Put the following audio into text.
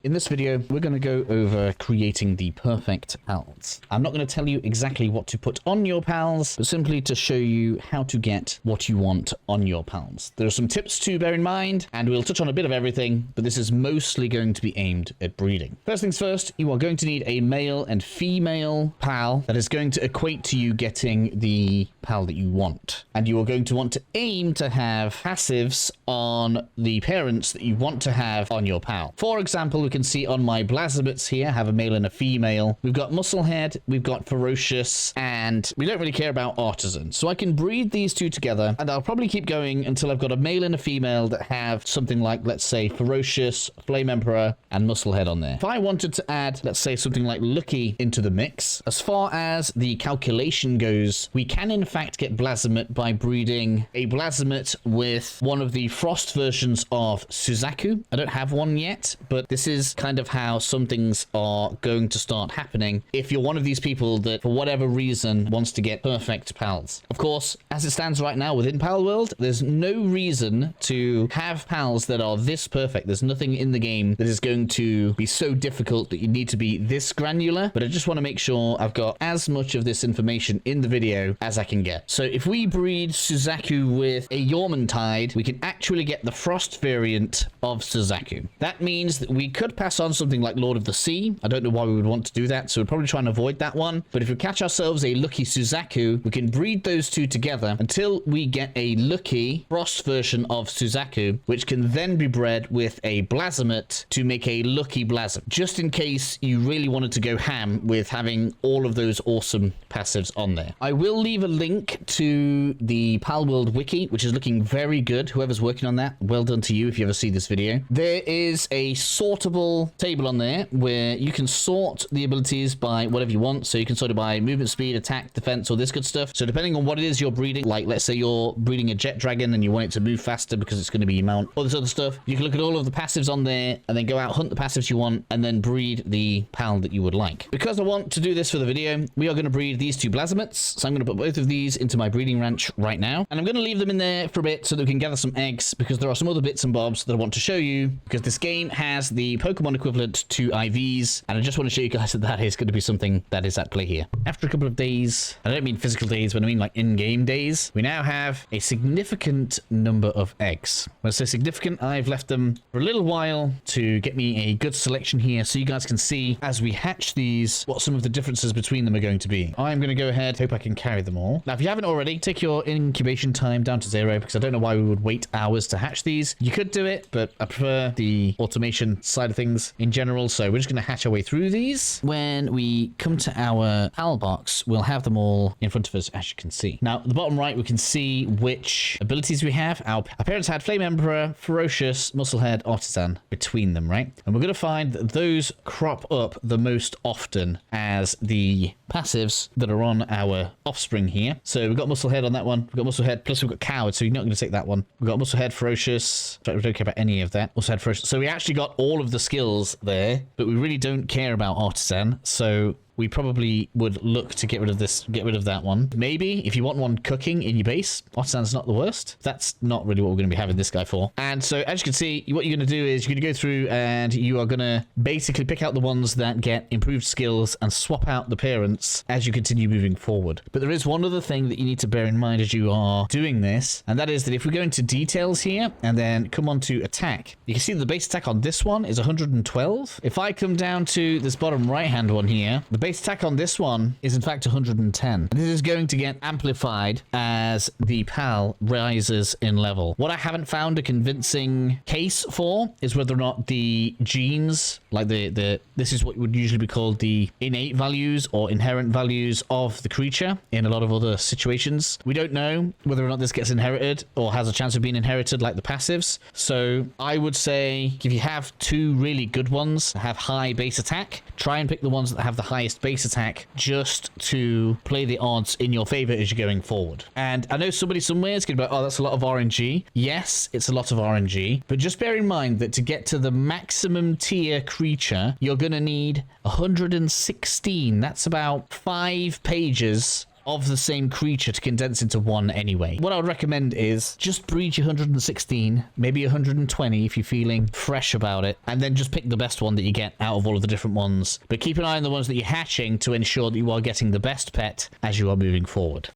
In this video, we're going to go over creating the perfect pals. I'm not going to tell you exactly what to put on your pals, but simply to show you how to get what you want on your pals. There are some tips to bear in mind, and we'll touch on a bit of everything, but this is mostly going to be aimed at breeding. First things first, you are going to need a male and female pal that is going to equate to you getting the pal that you want. And you are going to want to aim to have passives on the parents that you want to have on your pal. For example, we can see on my Blazabits here, have a male and a female. We've got Musclehead, we've got Ferocious, and we don't really care about Artisan. So I can breed these two together, and I'll probably keep going until I've got a male and a female that have something like, let's say, Ferocious, Flame Emperor, and Musclehead on there. If I wanted to add, let's say, something like Lucky into the mix, as far as the calculation goes, we can in fact get Blazamit by breeding a Blazamit with one of the Frost versions of Suzaku. I don't have one yet, but this is kind of how some things are going to start happening if you're one of these people that for whatever reason wants to get perfect pals. Of course, as it stands right now within Palworld, there's no reason to have pals that are this perfect. There's nothing in the game that is going to be so difficult that you need to be this granular, but I just want to make sure I've got as much of this information in the video as I can get. So if we breed Suzaku with a Yormantide, we can actually get the Frost variant of Suzaku. That means that we could pass on something like Lord of the Sea. I don't know why we would want to do that, so we'd probably try and avoid that one. But if we catch ourselves a Lucky Suzaku, we can breed those two together until we get a Lucky Frost version of Suzaku, which can then be bred with a Blazamit to make a Lucky Blazam, just in case you really wanted to go ham with having all of those awesome passives on there. I will leave a link to the Palworld wiki, which is looking very good. Whoever's working on that, well done to you if you ever see this video. There is a sortable table on there where you can sort the abilities by whatever you want. So you can sort it by movement speed, attack, defense, all this good stuff. So depending on what it is you're breeding, like let's say you're breeding a jet dragon and you want it to move faster because it's going to be your mount, all this other stuff, you can look at all of the passives on there and then go out, hunt the passives you want, and then breed the pal that you would like. Because I want to do this for the video, we are going to breed these two Blazamits. So I'm going to put both of these into my breeding ranch right now, and I'm going to leave them in there for a bit so that we can gather some eggs, because there are some other bits and bobs that I want to show you, because this game has the Pokemon equivalent to IVs, and I just want to show you guys that that is going to be something that is at play here. After a couple of days, I don't mean physical days, but I mean like in-game days, we now have a significant number of eggs. When I say significant, I've left them for a little while to get me a good selection here so you guys can see as we hatch these what some of the differences between them are going to be. I'm going to go ahead, hope I can carry them all. Now if you haven't already, take your incubation time down to 0, because I don't know why we would wait hours to hatch these. You could do it, but I prefer the automation side of things in general, so we're just going to hatch our way through these. When we come to our PAL box, we'll have them all in front of us, as you can see. Now, at the bottom right, we can see which abilities we have. Our parents had Flame Emperor, Ferocious, Musclehead, Artisan between them, right? And we're going to find that those crop up the most often as the passives that are on our offspring here. So we've got Musclehead on that one. We've got Musclehead, plus we've got Coward, so you're not going to take that one. We've got Musclehead, Ferocious. In fact, we don't care about any of that. Musclehead, Ferocious. So we actually got all of the skills there, but we really don't care about Artisan, so we probably would look to get rid of this, get rid of that one. Maybe if you want one cooking in your base, Artisan's not the worst. That's not really what we're going to be having this guy for. And so as you can see, what you're going to do is you're going to go through and you are going to basically pick out the ones that get improved skills and swap out the parents as you continue moving forward. But there is one other thing that you need to bear in mind as you are doing this, and that is that if we go into details here and then come on to attack, you can see the base attack on this one is 112. If I come down to this bottom right hand one here, the base attack on this one is in fact 110. This is going to get amplified as the PAL rises in level. What I haven't found a convincing case for is whether or not the genes, like this is what would usually be called the innate values or inherent values of the creature in a lot of other situations. We don't know whether or not this gets inherited or has a chance of being inherited like the passives. So I would say if you have two really good ones that have high base attack, try and pick the ones that have the highest base attack just to play the odds in your favor as you're going forward. And I know somebody somewhere is going to be like, oh, that's a lot of RNG. Yes, it's a lot of RNG, but just bear in mind that to get to the maximum tier creature, you're going to need 116. That's about 5 pages of the same creature to condense into one anyway. What I would recommend is just breed your 116, maybe 120 if you're feeling fresh about it, and then just pick the best one that you get out of all of the different ones. But keep an eye on the ones that you're hatching to ensure that you are getting the best pet as you are moving forward.